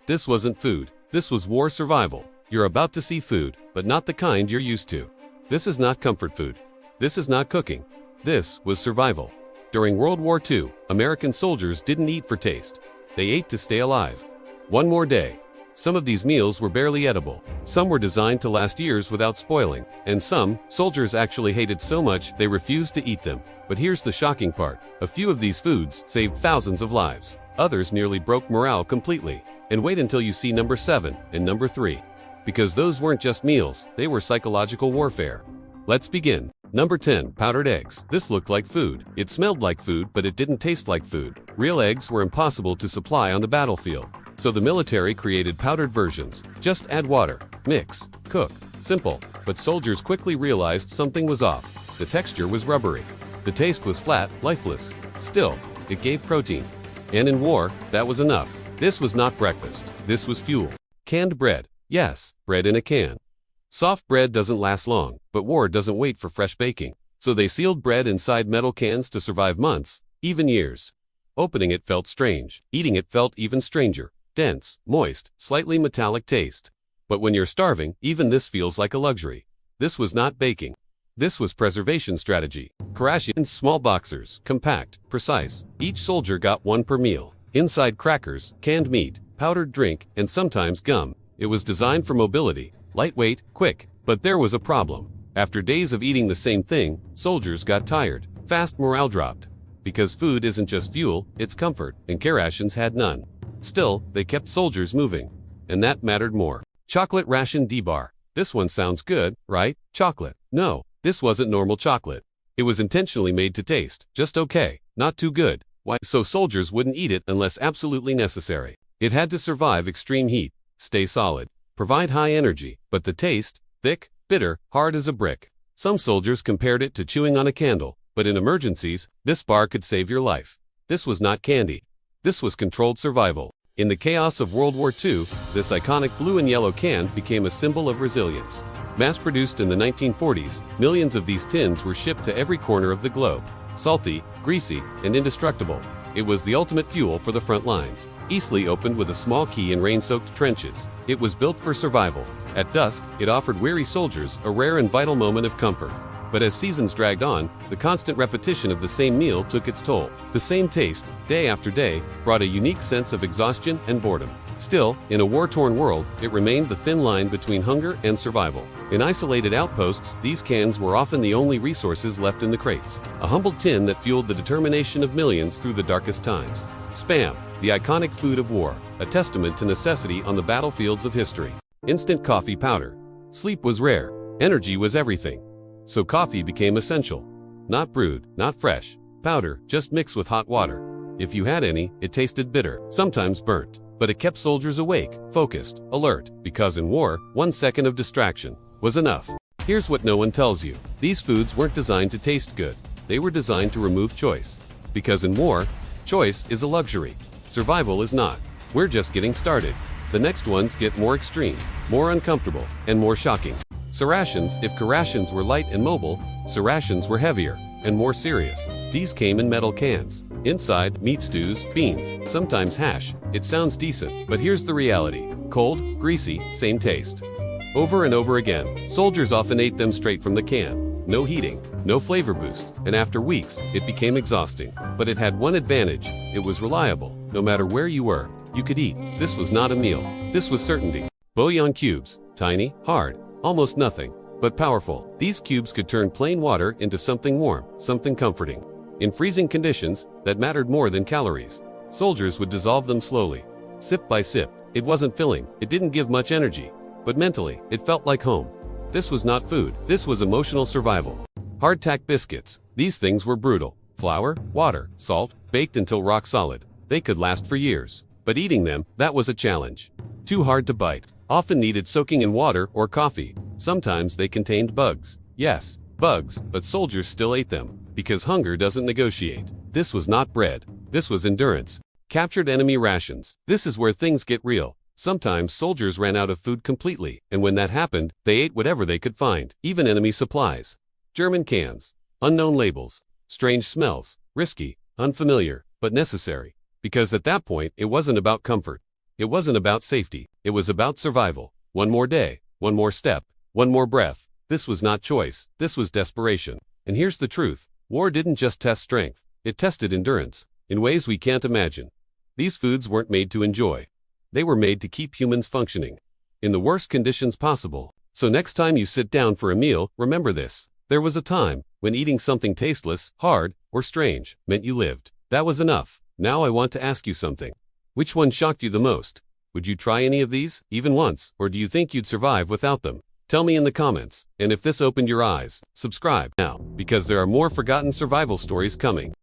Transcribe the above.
This wasn't food. This was war survival. You're about to see food, but not the kind you're used to. This is not comfort food. This is not cooking. This was survival. During World War II, American soldiers didn't eat for taste. They ate to stay alive. One more day. Some of these meals were barely edible. Some were designed to last years without spoiling. And some, soldiers actually hated so much they refused to eat them. But here's the shocking part. A few of these foods saved thousands of lives. Others nearly broke morale completely. And wait until you see number 7 and number 3. Because those weren't just meals, they were psychological warfare. Let's begin. Number 10. Powdered eggs. This looked like food. It smelled like food, but it didn't taste like food. Real eggs were impossible to supply on the battlefield. So the military created powdered versions. Just add water, mix, cook. Simple. But soldiers quickly realized something was off. The texture was rubbery. The taste was flat, lifeless. Still, it gave protein. And in war, that was enough. This was not breakfast. This was fuel. Canned bread. Yes, bread in a can. Soft bread doesn't last long, but war doesn't wait for fresh baking. So they sealed bread inside metal cans to survive months, even years. Opening it felt strange. Eating it felt even stranger. Dense, moist, slightly metallic taste. But when you're starving, even this feels like a luxury. This was not baking. This was preservation strategy. Rations, small boxers, compact, precise. Each soldier got one per meal. Inside crackers, canned meat, powdered drink, and sometimes gum. It was designed for mobility. Lightweight, quick. But there was a problem. After days of eating the same thing, soldiers got tired. Fast morale dropped. Because food isn't just fuel, it's comfort, and rations had none. Still, they kept soldiers moving. And that mattered more. Chocolate ration D-bar. This one sounds good, right? Chocolate. No, this wasn't normal chocolate. It was intentionally made to taste just okay, not too good. Why? So soldiers wouldn't eat it unless absolutely necessary. It had to survive extreme heat, stay solid, provide high energy, but the taste, thick, bitter, hard as a brick. Some soldiers compared it to chewing on a candle, but in emergencies, this bar could save your life. This was not candy. This was controlled survival. In the chaos of World War II, this iconic blue and yellow can became a symbol of resilience. Mass-produced in the 1940s, millions of these tins were shipped to every corner of the globe. Salty, greasy, and indestructible. It was the ultimate fuel for the front lines. Easily opened with a small key in rain-soaked trenches. It was built for survival. At dusk, it offered weary soldiers a rare and vital moment of comfort. But as seasons dragged on, the constant repetition of the same meal took its toll. The same taste, day after day, brought a unique sense of exhaustion and boredom. Still, in a war-torn world, it remained the thin line between hunger and survival. In isolated outposts, these cans were often the only resources left in the crates. A humble tin that fueled the determination of millions through the darkest times. Spam, the iconic food of war, a testament to necessity on the battlefields of history. Instant coffee powder. Sleep was rare. Energy was everything. So coffee became essential. Not brewed, not fresh. Powder, just mixed with hot water. If you had any, it tasted bitter, sometimes burnt. But it kept soldiers awake, focused, alert, because in war, 1 second of distraction was enough. Here's what no one tells you. These foods weren't designed to taste good. They were designed to remove choice. Because in war, choice is a luxury. Survival is not. We're just getting started. The next ones get more extreme, more uncomfortable, and more shocking. Rations, if rations were light and mobile, rations were heavier and more serious. These came in metal cans. Inside, meat stews, beans, sometimes hash. It sounds decent, but here's the reality. Cold, greasy, same taste. Over and over again, soldiers often ate them straight from the can. No heating, no flavor boost, and after weeks, it became exhausting. But it had one advantage. It was reliable. No matter where you were, you could eat. This was not a meal. This was certainty. Bouillon cubes. Tiny, hard. Almost nothing, but powerful. These cubes could turn plain water into something warm, something comforting. In freezing conditions, that mattered more than calories. Soldiers would dissolve them slowly, sip by sip. It wasn't filling, it didn't give much energy, but mentally, it felt like home. This was not food, this was emotional survival. Hardtack biscuits. These things were brutal. Flour, water, salt, baked until rock solid. They could last for years. But eating them, that was a challenge. Too hard to bite. Often needed soaking in water or coffee. Sometimes they contained bugs. Yes, bugs, but soldiers still ate them. Because hunger doesn't negotiate. This was not bread. This was endurance. Captured enemy rations. This is where things get real. Sometimes soldiers ran out of food completely, and when that happened, they ate whatever they could find, even enemy supplies. German cans. Unknown labels. Strange smells. Risky. Unfamiliar, but necessary. Because at that point, it wasn't about comfort. It wasn't about safety. It was about survival. One more day, one more step, one more breath. This was not choice. This was desperation. And here's the truth. War didn't just test strength. It tested endurance in ways we can't imagine. These foods weren't made to enjoy. They were made to keep humans functioning in the worst conditions possible. So next time you sit down for a meal, remember this. There was a time when eating something tasteless, hard, or strange meant you lived. That was enough. Now I want to ask you something. Which one shocked you the most? Would you try any of these, even once, or do you think you'd survive without them? Tell me in the comments. And if this opened your eyes, subscribe now, because there are more forgotten survival stories coming.